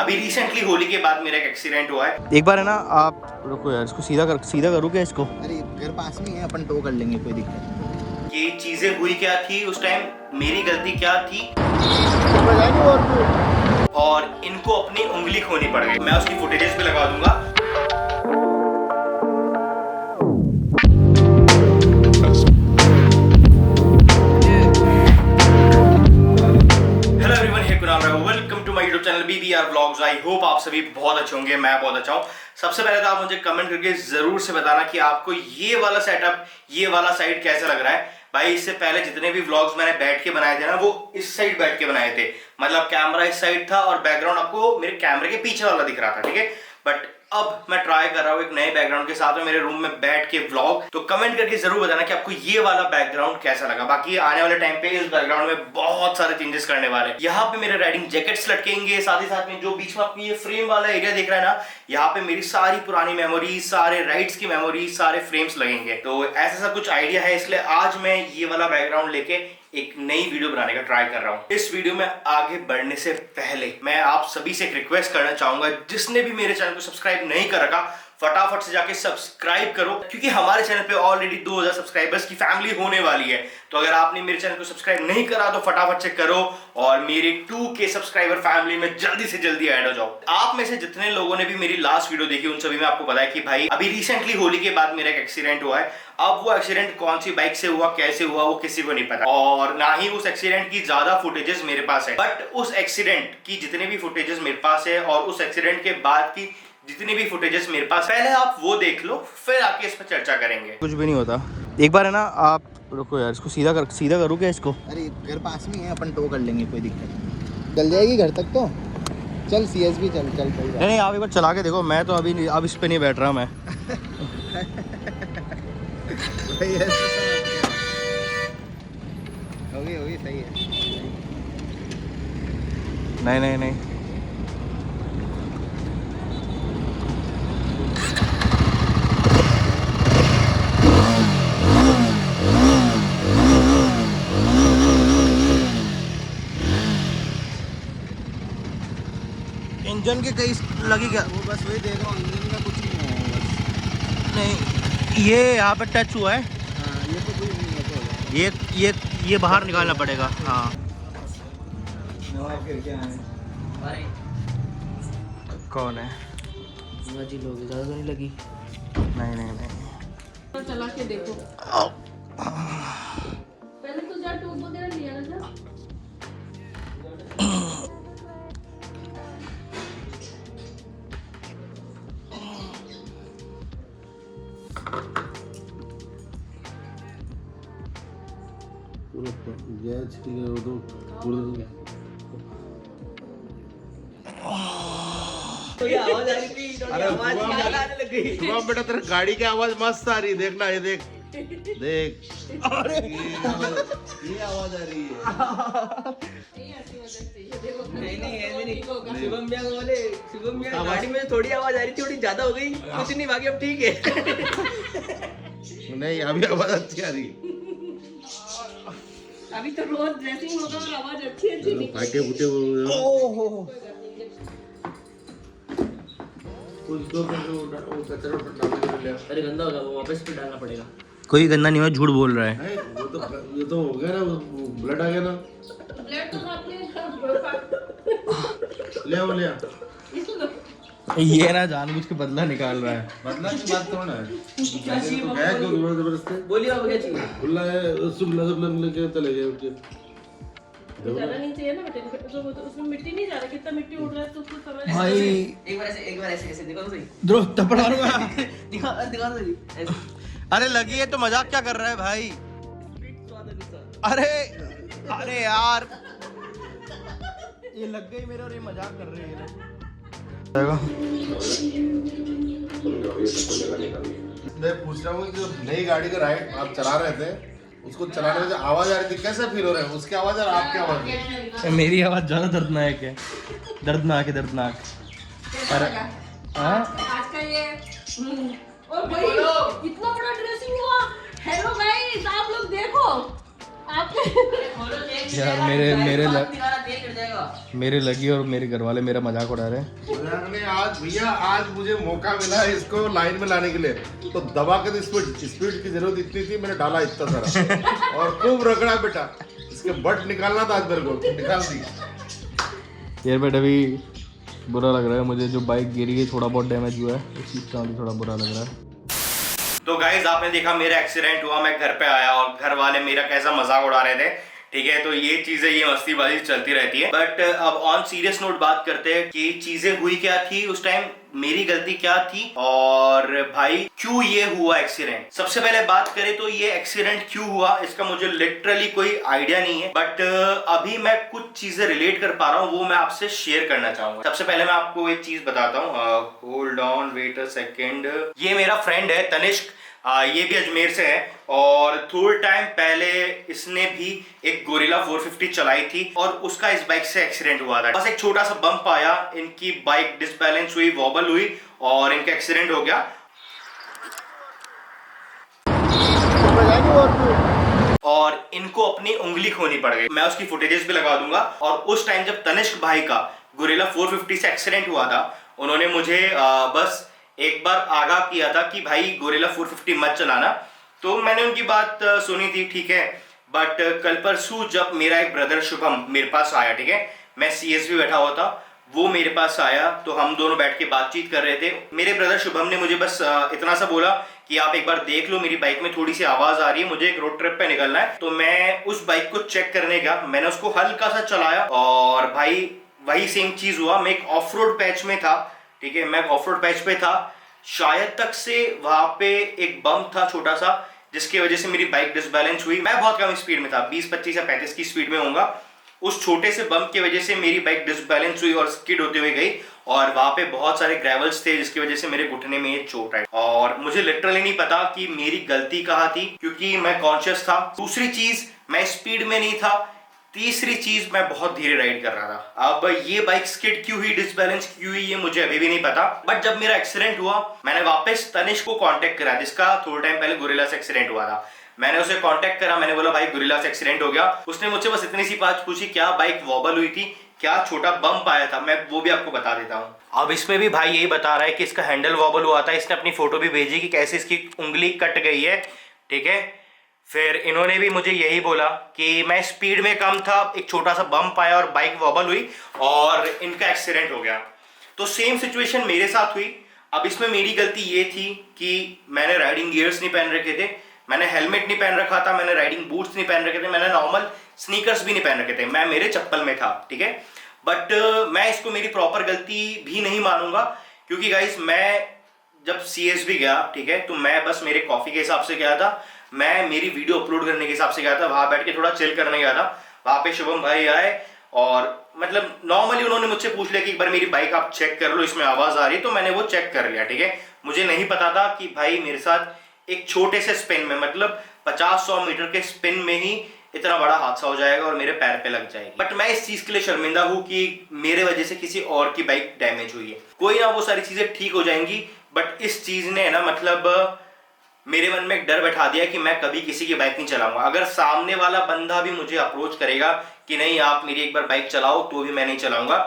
अभी रिसेंटली होली के बाद मेरा एक एक्सीडेंट हुआ है। एक बार है ना, आप रुको यार, इसको सीधा करूँ क्या इसको? अरे घर पास में है, अपन टो कर लेंगे, कोई दिक्कत नहीं। ये चीजें हुई क्या थी उस टाइम, मेरी गलती क्या थी और इनको अपनी उंगली खोनी पड़ गई। मैं उसकी फुटेजेस भी लगा दूंगा। Welcome to my YouTube channel BBR vlogs. I hope आप सभी बहुत अच्छे होंगे, मैं बहुत अच्छा हूँ। सबसे पहले तो आप मुझे कमेंट करके जरूर से बताना कि आपको ये वाला सेटअप, ये वाला साइड कैसा लग रहा है। भाई इससे पहले जितने भी व्लॉग्स मैंने बैठ के बनाए थे ना, वो इस साइड बैठ के बनाए थे, मतलब कैमरा इस साइड था और बैकग्राउंड आपको मेरे कैमरे के पीछे वाला दिख रहा था, ठीक है। बट अब मैं ट्राई कर रहा हूँ एक नए बैकग्राउंड के साथ में मेरे रूम में बैठ के व्लॉग। तो कमेंट करके जरूर बताना कि आपको ये वाला बैकग्राउंड कैसा लगा। बाकी आने वाले टाइम पे इस बैकग्राउंड में बहुत सारे चेंजेस करने वाले हैं। यहाँ पे मेरे राइडिंग जैकेट्स लटकेंगे, साथ ही साथ में जो बीच में आपको ये फ्रेम वाला एरिया दिख रहा है ना, यहाँ पे मेरी सारी पुरानी मेमोरीज, सारे राइड्स की मेमोरीज, सारे फ्रेम्स लगेंगे। तो ऐसा सा कुछ आइडिया है, इसलिए आज मैं ये वाला बैकग्राउंड लेके एक नई वीडियो बनाने का ट्राई कर रहा हूँ। इस वीडियो में आगे बढ़ने से पहले मैं आप सभी से एक रिक्वेस्ट करना चाहूंगा, जिसने भी मेरे चैनल को सब्सक्राइब नहीं कर रखा फटाफट से जाके सब्सक्राइब करो, क्योंकि हमारे चैनल पे ऑलरेडी 2000 सब्सक्राइबर्स की फैमिली होने वाली है। तो अगर आपने मेरे चैनल को सब्सक्राइब नहीं करा तो फटाफट से करो और मेरी 2K सब्सक्राइबर फैमिली में जल्दी से जल्दी ऐड हो जाओ। आप में से जितने लोगों ने भी मेरी लास्ट वीडियो देखी उन सभी में आपको पता है कि भाई अभी रिसेंटली होली के बाद मेरा एक एक्सीडेंट हुआ है। अब वो एक्सीडेंट कौन सी बाइक से हुआ, कैसे हुआ, वो किसी को नहीं पता और ना ही उस एक्सीडेंट की ज्यादा फुटेजेस मेरे पास है। बट उस एक्सीडेंट की जितने भी फुटेजेस मेरे पास है और उस एक्सीडेंट के बाद की जितनी भी फुटेजेस मेरे पास, पहले आप वो देख लो, फिर आके इस पर चर्चा करेंगे। कुछ भी नहीं होता। एक बार है ना, आप रुको यार, इसको सीधा करूँ क्या इसको? अरे घर पास में है, अपन टो कर लेंगे, कोई दिक्कत नहीं। चल जाएगी घर तक तो चल, CSB चल। नहीं, आप एक बार चला के देखो। मैं तो अभी अब इस पे नहीं बैठ रहा मैं। होगी सही है। नहीं इंजन के कई लगी क्या? वो बस वही देख रहा हूँ, इंजन का कुछ नहीं है बस। नहीं, ये यहाँ पे टच हुआ है। हाँ, ये तो कोई नहीं है, तो ये बाहर निकालना पड़ेगा। हाँ, फिर क्या है? कौन है? जी लोग ज़्यादा तो नहीं लगी। नहीं चला के देखो। पहले तो जा ट्यूब वगैरह लिया ना। आवाज आ रही थी, आवाज आने लग गई। शुभम बेटा, तेरे गाड़ी की आवाज मस्त आ रही है, देखना ये देख। अरे ये आवाज आ रही है। नहीं, शुभम भैया बोले, शुभम भैया गाड़ी में थोड़ी आवाज आ रही थी, थोड़ी ज्यादा हो गई, कुछ नहीं, बाकी अब ठीक है। नहीं, अभी आवाज अच्छी आ रही है। अभी तो रोज ड्रेसिंग होगा और आवाज अच्छी निकलेगी। फाटे फूटे वो कचरा डालने के लिए। अरे गंदा होगा, वो वापस पे डालना पड़ेगा। कोई गंदा नहीं हुआ, झूठ बोल रहा है। नहीं, ये तो हो गया ना, ब्लड आ गया ना। ब्लड तो आपने ले ये ना जानबूझ के बदला निकाल रहा है। बदला की बात कौन है? तो गया क्यों जबरदस्ती? बोलिए आप क्या चाहिए? खुला है, सुबह लेके चले गए उसके। ज्यादा नहीं चाहिए ना बेटे, तो उसमें मिट्टी नहीं जा रहा, कितना मिट्टी उड़ रहा है तो उसको समझ। भाई एक बार ऐसे देखो तो सही। द्रोह थप्पड़ मारूंगा। दिखा तो सही ऐसे। अरे लगी है तो मजाक क्या कर रहा है भाई? अरे यार, ये लग गई मेरे और ये मजाक कर रही है। मैं पूछ रहा हूँ, जो नई गाड़ी का राइड आप चला रहे थे, उसको चलाने में जो आवाज आ रही थी, कैसा फील हो रहा है? उसकी आवाज और आपकी आवाज? मेरी आवाज ज्यादा दर्दनाक है। दर्दनाक। अरे आज का ये और भाई इतना बड़ा ड्रेसिंग हुआ। हेलो गाइस, आप लोग देखो, यार मेरे लगी और मेरे घर वाले मेरा मजाक उड़ा रहे हैं। मजाक नहीं, आज भैया आज मुझे मौका मिला इसको लाइन में लाने के लिए, तो दबा के स्पीड की जरूरत इतनी थी, मैंने डाला इतना सारा और खूब रगड़ा बेटा, इसके बट निकालना था आज मेरे को, निकाल दी। यार बेटा अभी बुरा लग रहा है मुझे, जो बाइक गिरी है थोड़ा बहुत डैमेज हुआ है, इस चीज़ का भी थोड़ा बुरा लग रहा है। तो गाइज आपने देखा मेरा एक्सीडेंट हुआ, मैं घर पे आया और घर वाले मेरा कैसा मजाक उड़ा रहे थे, ठीक है। तो ये चीजें, ये मस्तीबाजी चलती रहती है। बट अब ऑन सीरियस नोट बात करते हैं कि चीजें हुई क्या थी उस टाइम, मेरी गलती क्या थी और भाई क्यों ये हुआ एक्सीडेंट। सबसे पहले बात करें तो ये एक्सीडेंट क्यों हुआ इसका मुझे लिटरली कोई आइडिया नहीं है, बट अभी मैं कुछ चीजें रिलेट कर पा रहा हूँ, वो मैं आपसे शेयर करना चाहूंगा। सबसे पहले मैं आपको एक चीज बताता हूँ, hold on wait a second. ये मेरा फ्रेंड है तनिष्क, ये भी अजमेर से है और थोड़े टाइम पहले इसने भी एक गोरिल्ला 450 चलाई थी और उसका इस बाइक से एक्सीडेंट हुआ था। बस एक छोटा सा बम्प आया, इनकी बाइक डिसबैलेंस हुई, वॉबल हुई और इनका एक्सीडेंट हो गया और इनको अपनी उंगली खोनी पड़ गई। मैं उसकी फुटेजेस भी लगा दूंगा। और उस टाइम जब तनिष्क भाई का गोरिल्ला 450 से एक्सीडेंट हुआ था, उन्होंने मुझे बस एक बार आगाह किया था कि भाई गोरिल्ला 450 मत चलाना, तो मैंने उनकी बात सुनी थी, ठीक है। बट कल परसों जब मेरा एक ब्रदर शुभम मेरे पास आया, ठीक है, मैं CSV बैठा हुआ था, वो मेरे पास आया तो हम दोनों बैठ के बातचीत कर रहे थे। मेरे ब्रदर शुभम ने मुझे बस इतना सा बोला कि आप एक बार देख लो, मेरी बाइक में थोड़ी सी आवाज आ रही है, मुझे एक रोड ट्रिप पे निकलना है। तो मैं उस बाइक को चेक करने गया, मैंने उसको हल्का सा चलाया और भाई वही सेम चीज हुआ। मैं एक ऑफ रोड पैच में था, ठीक है, मैं ऑफ रोड पैच पे था, शायद तक से वहां पे एक बम्प था छोटा सा, जिसकी वजह से मेरी बाइक डिसबैलेंस हुई। मैं बहुत कम स्पीड में था, 20, 25 या 35 की स्पीड में होऊंगा। उस छोटे से बम्प की वजह से मेरी बाइक डिसबैलेंस हुई और स्किड होते हुए गई और वहां पे बहुत सारे ग्रेवल्स थे, जिसकी वजह से मेरे घुटने में ये चोट आई और मुझे लिटरली नहीं पता कि मेरी गलती कहाँ थी, क्योंकि मैं कॉन्शियस था। दूसरी चीज, मैं स्पीड में नहीं था। तीसरी चीज, मैं बहुत धीरे राइड कर रहा था। अब ये बाइक स्किड क्यों हुई, डिसबैलेंस क्यों हुई, ये मुझे अभी भी नहीं पता। बट जब मेरा एक्सीडेंट हुआ, मैंने वापस तनिष्क को कांटेक्ट करा, जिसका थोड़ा टाइम पहले गोरिल्ला से एक्सीडेंट हुआ था। मैंने उसे कांटेक्ट करा, मैंने बोला भाई गोरिल्ला से एक्सीडेंट हो गया। उसने मुझसे बस इतनी सी बात पूछी, क्या बाइक वॉबल हुई थी, क्या छोटा बम्प आया था, मैं वो भी आपको बता देता हूँ। अब इसमें भी भाई यही बता रहा है कि इसका हैंडल वॉबल हुआ था। इसने अपनी फोटो भी भेजी कि कैसे इसकी उंगली कट गई है, ठीक है। फिर इन्होंने भी मुझे यही बोला कि मैं स्पीड में कम था, एक छोटा सा बम्प आया और बाइक वॉबल हुई और इनका एक्सीडेंट हो गया। तो सेम सिचुएशन मेरे साथ हुई। अब इसमें मेरी गलती ये थी कि मैंने राइडिंग गियर्स नहीं पहन रखे थे, मैंने हेलमेट नहीं पहन रखा था, मैंने राइडिंग बूट्स नहीं पहन रखे थे, मैंने नॉर्मल स्नीकर्स भी नहीं पहन रखे थे, मैं मेरे चप्पल में था, ठीक है। बट मैं इसको मेरी प्रॉपर गलती भी नहीं मानूंगा, क्योंकि गाइस मैं जब CSV गया, ठीक है, तो मैं बस मेरे कॉफी के हिसाब से गया था, मैं मेरी वीडियो अपलोड करने के हिसाब से गया था, वहां बैठ के थोड़ा चिल करने गया था। वहां पे शुभम भाई आए और मतलब नॉर्मली उन्होंने मुझसे पूछ लिया कि एक बार मेरी बाइक आप चेक कर लो, इसमें आवाज आ रही है, तो मैंने वो चेक कर लिया, ठीक है। मुझे नहीं पता था कि भाई मेरे साथ एक छोटे से स्पिन में, मतलब 50-100 मीटर के स्पिन में ही इतना बड़ा हादसा हो जाएगा और मेरे पैर पे लग जाएगी। बट मैं इस चीज के लिए शर्मिंदा हूं कि मेरे वजह से किसी और की बाइक डैमेज हुई है। कोई ना, वो सारी चीजें ठीक हो जाएंगी, बट इस चीज ने ना मतलब मेरे मन में एक डर बैठा दिया कि मैं कभी किसी की बाइक नहीं चलाऊंगा। अगर सामने वाला बंदा भी मुझे अप्रोच करेगा कि नहीं आप मेरी एक बार बाइक चलाओ, तो भी मैं नहीं चलाऊंगा।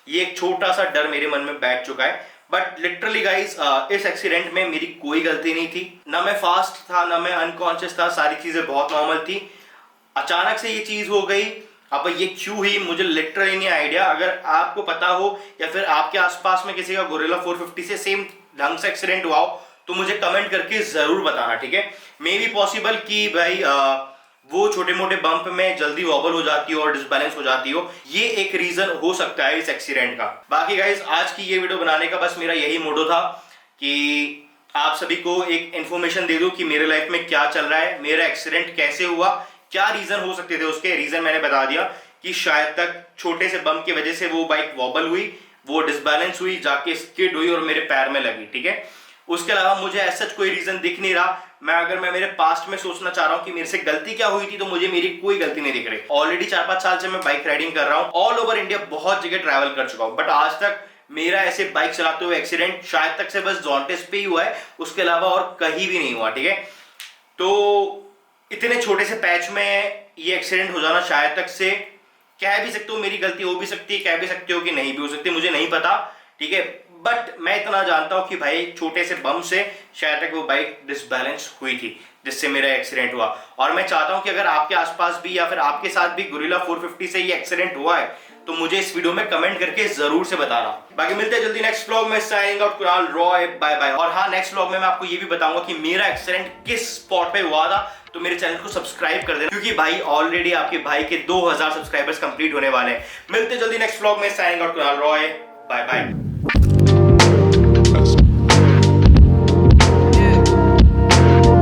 ये एक छोटा सा डर मेरे मन में बैठ चुका है। बट लिटरली गाइस, इस एक्सीडेंट में मेरी कोई गलती नहीं थी, ना मैं फास्ट था, ना मैं अनकॉन्शियस था, सारी चीजें बहुत नॉर्मल थी। अचानक से ये चीज हो गई। अब ये क्यों हुई मुझे लिटरली नहीं आइडिया। अगर आपको पता हो या फिर आपके आसपास में किसी का गोरिल्ला 450 से सेम ढंग से एक्सीडेंट हुआ हो, तो मुझे कमेंट करके जरूर बताना, ठीक है। मे बी पॉसिबल कि भाई वो छोटे मोटे बम्प में जल्दी वॉबल हो जाती हो और डिसबैलेंस हो जाती हो, ये एक रीजन हो सकता है इस एक्सीडेंट का। बाकी गाइस, आज की ये वीडियो बनाने का बस मेरा यही मोटो था कि आप सभी को एक इन्फॉर्मेशन दे दूं कि मेरे लाइफ में क्या चल रहा है, मेरा एक्सीडेंट कैसे हुआ, क्या रीजन हो सकते थे उसके। रीजन मैंने बता दिया कि शायद तक छोटे से बम्प की वजह से वो बाइक वॉबल हुई, वो डिसबैलेंस हुई, जाके स्किड हुई और मेरे पैर में लगी, ठीक है। उसके अलावा मुझे ऐसा कोई रीजन दिख नहीं रहा। अगर मैं मेरे पास्ट में सोचना चाह रहा हूं कि मेरे से गलती क्या हुई थी, तो मुझे मेरी कोई गलती नहीं दिख रही। ऑलरेडी 4-5 साल से मैं बाइक राइडिंग कर रहा हूं, ऑल ओवर इंडिया बहुत जगह ट्रैवल कर चुका हूं, बट आज तक मेरा ऐसे बाइक चलाते हुए एक्सीडेंट शायद तक से बस जॉन्टेस पे ही हुआ है, उसके अलावा और कहीं भी नहीं हुआ, ठीक है। तो इतने छोटे से पैच में ये एक्सीडेंट हो जाना शायद तक से, कह भी सकते हो मेरी गलती हो भी सकती है, कह भी सकते हो कि नहीं भी हो सकती, मुझे नहीं पता, ठीक है। बट मैं इतना जानता हूं कि भाई छोटे से बम से शायद तक वो बाइक डिसबैलेंस हुई थी, जिससे मेरा एक्सीडेंट हुआ। और मैं चाहता हूं कि अगर आपके आसपास भी या फिर आपके साथ भी गोरिल्ला 450 से ये एक्सीडेंट हुआ है तो मुझे इस वीडियो में कमेंट करके जरूर से बताना। बाकी मिलते हैं जल्दी नेक्स्ट व्लॉग में। Signing out, Kunal Roy, bye bye. और हाँ, नेक्स्ट व्लॉग में मैं आपको ये भी बताऊंगा कि मेरा एक्सीडेंट किस स्पॉट पे हुआ था, तो मेरे चैनल को सब्सक्राइब कर देना, क्योंकि भाई ऑलरेडी आपके भाई के 2000 सब्सक्राइबर्स कंप्लीट होने वाले हैं। मिलते हैं जल्दी नेक्स्ट व्लॉग में। Signing out, Kunal Roy, bye bye.